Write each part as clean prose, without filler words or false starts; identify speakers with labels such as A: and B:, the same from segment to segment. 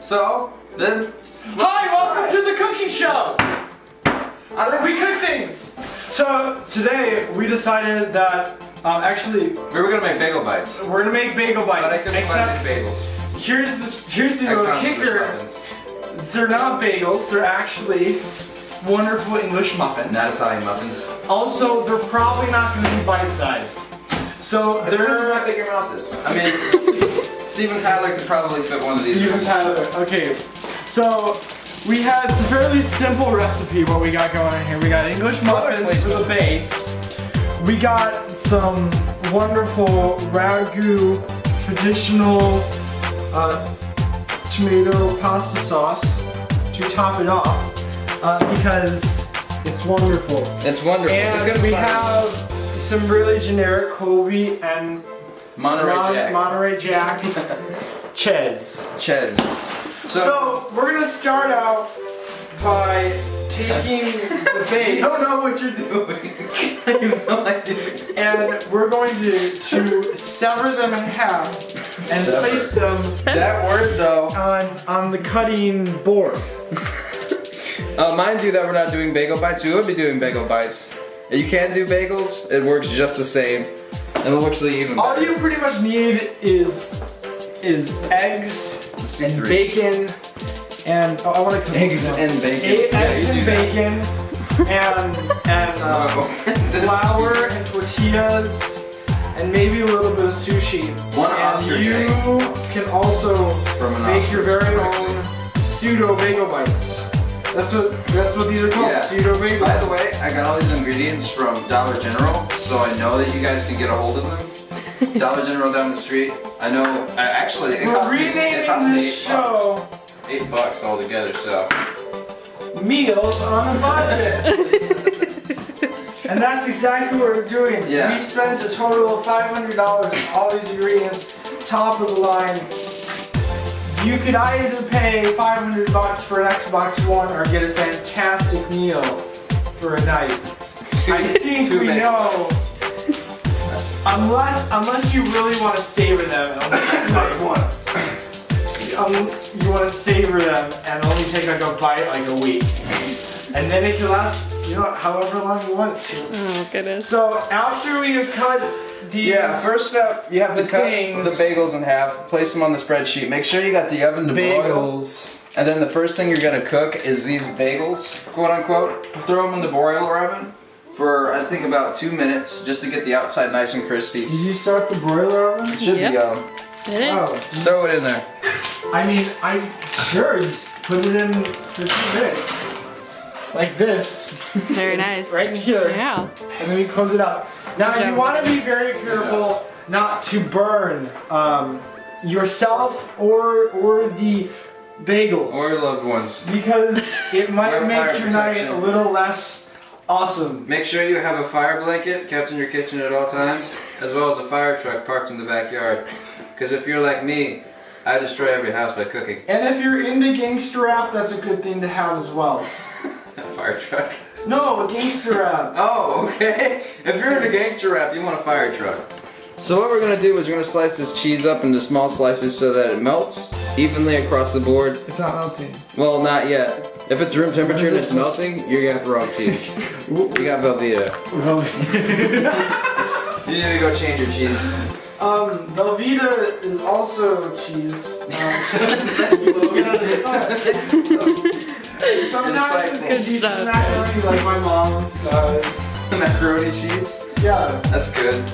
A: So, then...
B: Hi, welcome to the cooking show! We cook things! So, today we decided that, actually...
A: We were gonna make bagel bites.
B: We're gonna make bagel bites.
A: But I couldn't
B: except
A: find any bagels.
B: Here's the little kicker. They're not bagels, they're actually wonderful English muffins.
A: Not Italian muffins.
B: Also, they're probably not gonna be bite-sized. So,
A: they're... how big your mouth is. I mean... Steven Tyler could probably fit one of these.
B: Steven Tyler, okay. So, we had some fairly simple recipe what we got going on here. We got English muffins for the base. We got some wonderful ragu traditional tomato pasta sauce to top it off because it's wonderful.
A: It's wonderful.
B: And we have some really generic whole wheat and Monterey Jack. Ches. So we're gonna start out by taking the base.
A: I don't know what you're doing. I have no idea.
B: And we're going to sever them in half and place them.
A: That word though.
B: On the cutting board.
A: Mind you that we're not doing bagel bites. We would be doing bagel bites. You can do bagels. It works just the same. And it looks even better.
B: All you pretty much need is eggs and bacon and I want to cook
A: eggs and bacon.
B: Eggs and bacon and flour and tortillas and maybe a little bit of sushi. And you can also make your very own pseudo bagel bites. That's what these are called, pseudo bagel bites.
A: By the way, I got all these ingredients from Dollar General, so I know that you guys can get a hold of them. Dollar General down the street. I know. Actually, it cost me $8 altogether. So
B: meals on a budget. And that's exactly what we're doing.
A: Yeah.
B: We spent a total of $500 on all these ingredients, top of the line. You could either pay $500 for an Xbox One or get a fantastic meal for a night. I think we know. Unless you really want to savor them, you want to savor them and only take like a bite like a week, and then it can last, however long you want it to.
C: Oh goodness.
B: So after we have cut the
A: first step, you have to cut the bagels in half, place them on the spreadsheet. Make sure you got the oven to boil. And then the first thing you're gonna cook is these bagels, quote unquote. Throw them in the broiler oven for I think about 2 minutes, just to get the outside nice and crispy.
B: Did you start the broiler oven?
A: It should be
C: It is.
A: Throw it in there.
B: I mean, sure, just put it in for 2 minutes. Like this.
C: Very nice.
B: Right in here.
C: Yeah.
B: And then we close it up. Now you want to be very careful not to burn yourself or the bagels.
A: Or your loved ones.
B: Because it might make your night a little less awesome.
A: Make sure you have a fire blanket kept in your kitchen at all times, as well as a fire truck parked in the backyard. Because if you're like me, I destroy every house by cooking.
B: And if you're into gangster rap, that's a good thing to have as well.
A: A fire truck?
B: No, a gangster rap.
A: Oh, okay. If you're into gangster rap, you want a fire truck. So what we're going to do is we're going to slice this cheese up into small slices so that it melts evenly across the board.
B: It's not melting.
A: Well, not yet. If it's room temperature and it's melting, you're going to have the wrong cheese. You got Velveeta. You need to go change your cheese.
B: Velveeta is also cheese. Sometimes it's gonna be some macaroni like my mom does.
A: Macaroni cheese?
B: Yeah.
A: That's good.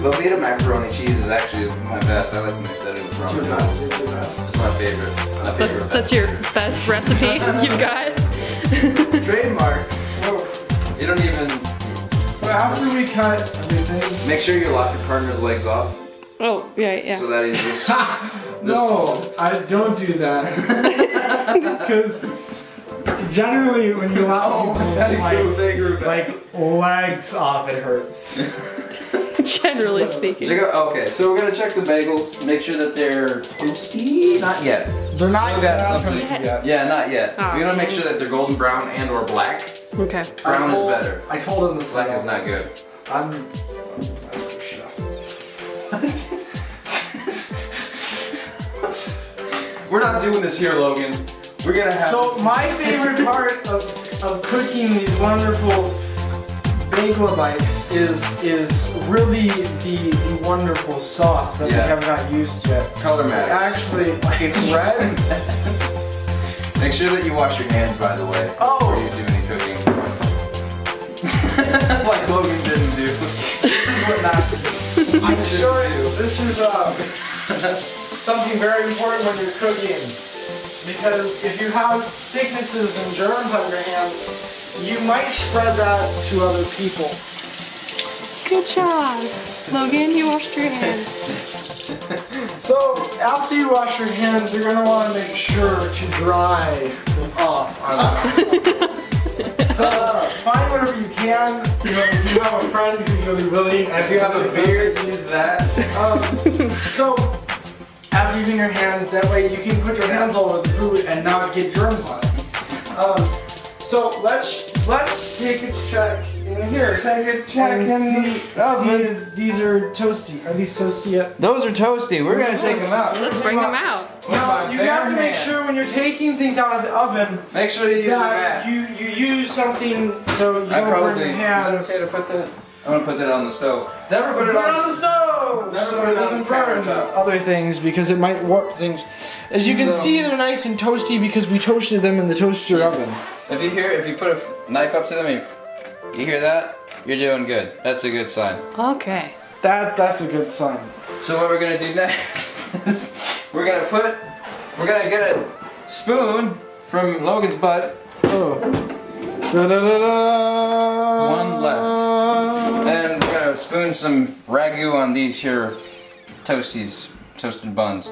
A: Velveeta macaroni cheese is actually my best. I like to mix that in with ramen noodles. It's my favorite.
C: That's your best recipe you've got?
A: Trademark. You don't even...
B: So after we cut everything...
A: Make sure you lock your partner's legs off.
C: Oh, yeah.
A: So that he's this
B: No, I don't do that. Because generally when you lock people's like legs off, it hurts.
C: Generally speaking.
A: Okay, so we're gonna check the bagels, make sure that they're toasty. Not yet.
B: They're not
A: toasty
B: yet.
A: Yeah, not yet.
C: Oh,
A: we're gonna make sure that they're golden brown and or black.
C: Okay.
A: Brown is better.
B: I told him this.
A: Black is not good. We're not doing this here, Logan. We're gonna have.
B: So my favorite part of cooking these wonderful bagel bites is really the wonderful sauce that we have not used yet.
A: Color matters.
B: Actually, it's red.
A: Make sure that you wash your hands, by the way, before you do any cooking. Like Logan didn't do.
B: This is what not to do. I'm sure this is something very important when you're cooking, because if you have sicknesses and germs on your hands, you might spread that to other people.
C: Good job. Logan, you washed your hands.
B: So after you wash your hands, you're going to want to make sure to dry them off. So find whatever you can. You know, if you have a friend who's really willing, and
A: If you have a beard, use that.
B: So after you clean your hands, that way you can put your hands all over the food and not get germs on it. So let's take a check in here.
A: Take a check
B: and
A: in
B: see if these are toasty. Are these toasty yet?
A: Those are toasty. We're gonna take them out.
C: Let's bring them out.
B: Now you have to make sure when you're taking things out of the oven
A: Make sure you use a
B: that
A: mat.
B: you use something so you don't burn your hands.
A: Is it okay to put that? I'm gonna put that on the stove. Never put
B: Put
A: it
B: it on the stove
A: Never
B: so
A: put
B: it
A: it on
B: doesn't
A: the
B: burn
A: countertop.
B: other things because it might warp things. As you can
A: So-
B: see, they're nice and toasty because we toasted them in the toaster oven.
A: If you put a knife up to them, and you hear that? You're doing good. That's a good sign.
C: Okay.
B: That's a good sign.
A: So what we're gonna do next is we're gonna get a spoon from Logan's butt.
B: Oh. Da-da-da-da.
A: One left. And we're gonna spoon some ragu on these here toasted buns.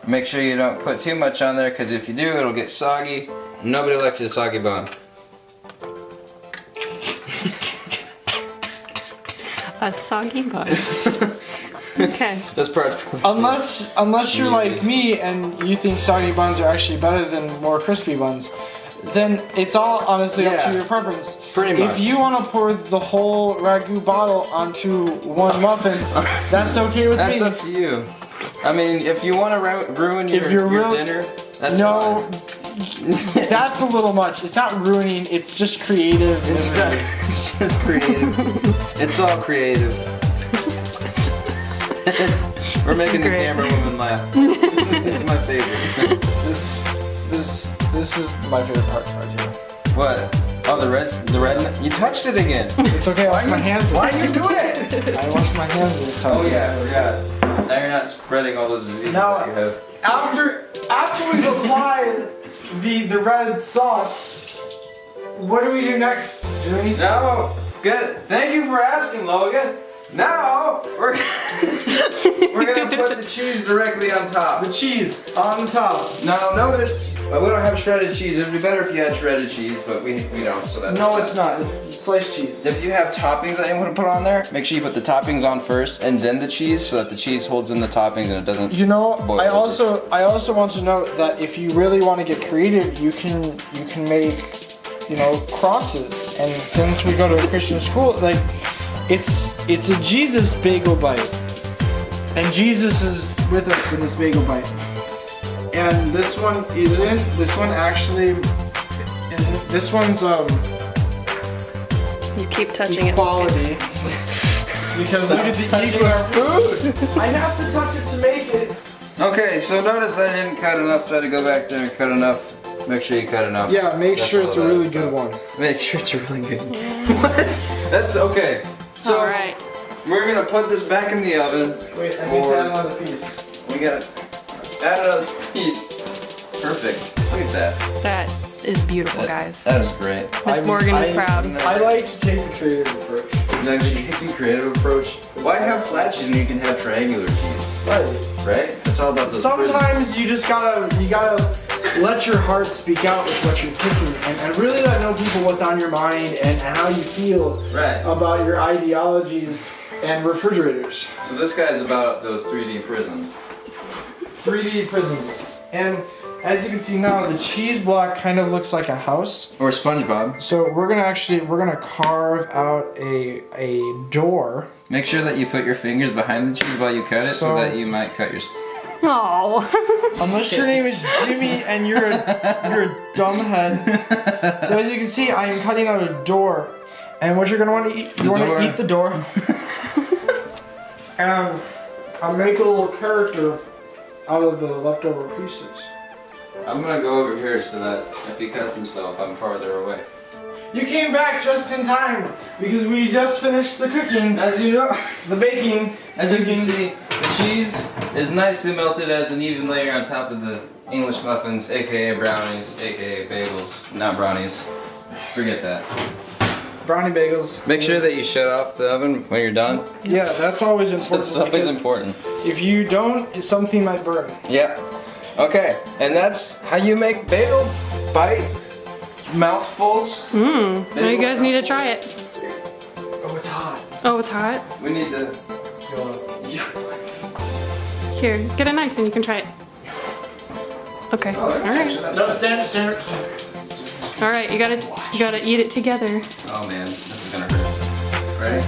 A: Make sure you don't put too much on there, because if you do, it'll get soggy. Nobody likes a soggy bun.
C: A soggy bun. Okay.
A: This part's
B: Unless you're like me and you think soggy buns are actually better than more crispy buns, then it's all honestly up
A: Yeah.
B: to your preference.
A: Pretty much.
B: If you want to pour the whole ragu bottle onto one muffin, that's okay with
A: That's
B: me.
A: up to you. I mean, if you want to ruin your dinner, that's
B: No,
A: fine.
B: that's a little much. It's not ruining, it's just creative.
A: It's just creative. It's all creative. We're making the
C: great.
A: camera woman laugh. This is my favorite.
B: This is my favorite part right here.
A: What? Oh, the red. You touched it again.
B: It's okay, I wash my hands.
A: Why are you doing it?
B: I wash my hands this time.
A: Oh yeah, I forgot. Now you're not spreading all those diseases
B: Now-
A: that you have.
B: After we've applied the red sauce, what do we do next, Jimmy?
A: No, good. Thank you for asking, Logan. Now we're gonna put the cheese directly on top.
B: The cheese on top.
A: Now notice we don't have shredded cheese. It'd be better if you had shredded cheese, but we don't. So that's
B: No, it's not. It's sliced cheese.
A: If you have toppings that you want to put on there, make sure you put the toppings on first and then the cheese, so that the cheese holds in the toppings and it doesn't.
B: You know,
A: boil
B: I
A: over.
B: also want to note that if you really want to get creative, you can make, crosses. And since we go to a Christian school, like it's a Jesus bagel bite. And Jesus is with us in this bagel bite. And this one isn't. This one actually isn't. This one's
C: You keep touching it.
B: equality. Because look at the equal food. I have to touch it to make it.
A: Okay, so notice that I didn't cut enough, so I had to go back there and cut enough. Make sure you cut enough.
B: Yeah, make
A: That's
B: sure
A: all
B: it's a
A: that.
B: really good one.
A: Make sure it's a really good. What? That's okay. So
C: All right.
A: we're gonna put this back in the oven.
B: Wait, I need to
A: Or-
B: add another piece.
A: We gotta add another piece. Perfect. Look at that.
C: That is beautiful, guys.
A: That is great.
C: Miss Morgan is proud.
B: I like to take the creative approach.
A: Now, you take the creative approach. Why have flat cheese when you can have triangular cheese? Right? It's all about those.
B: Sometimes you just gotta let your heart speak out with what you're thinking and really let know people what's on your mind and how you feel
A: Right.
B: about your ideologies and refrigerators.
A: So this guy's about those 3D prisms.
B: 3D prisms. And as you can see now, the cheese block kind of looks like a house.
A: Or SpongeBob.
B: So we're gonna carve out a door.
A: Make sure that you put your fingers behind the cheese while you cut it, so
B: So-
A: that you might cut your.
C: Oh.
B: Unless your name is Jimmy and you're a dumbhead. So as you can see, I am cutting out a door. And what you're gonna want to eat, you want to eat the door. And I'll make a little character out of the leftover pieces.
A: I'm gonna go over here so that if he cuts himself, I'm farther away.
B: You came back just in time because we just finished the cooking.
A: As you know,
B: the baking.
A: as you can see, the cheese is nicely melted as an even layer on top of the English muffins, aka brownies, aka bagels, not brownies. Forget that.
B: Brownie bagels.
A: Make sure that you shut off the oven when you're done.
B: Yeah, that's always important.
A: That's always important.
B: If you don't, something might burn.
A: Yeah. Okay, and that's how you make bagel bite mouthfuls.
C: Now you guys need to try it.
B: Oh, it's hot.
C: Oh, it's hot?
A: We need to.
C: Here, get a knife and you can try it. Okay. Alright.
B: No, stand.
C: Alright, you gotta eat it together.
A: Oh man, this is gonna hurt. Ready?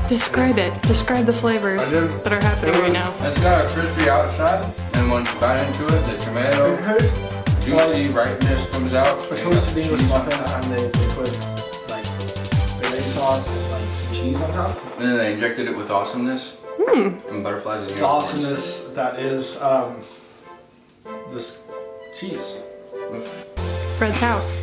C: Describe it. Describe the flavors that are happening right now.
A: It's got a crispy outside, and when you bite into it, the tomato juicy ripeness comes out.
B: A toasted English muffin, and they put like egg sauce and like some cheese on top.
A: And then they injected it with awesomeness. And butterflies in
B: The
A: your
B: awesomeness that is this cheese.
C: Fred's house.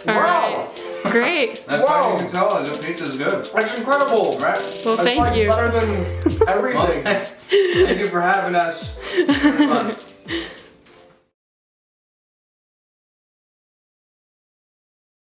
B: Wow!
C: Alright. Great.
A: That's how you can tell the pizza's good.
B: That's incredible!
A: Right?
C: Well,
B: That's
C: thank
B: like
C: you.
B: better than everything.
A: Thank you for having us. It was fun.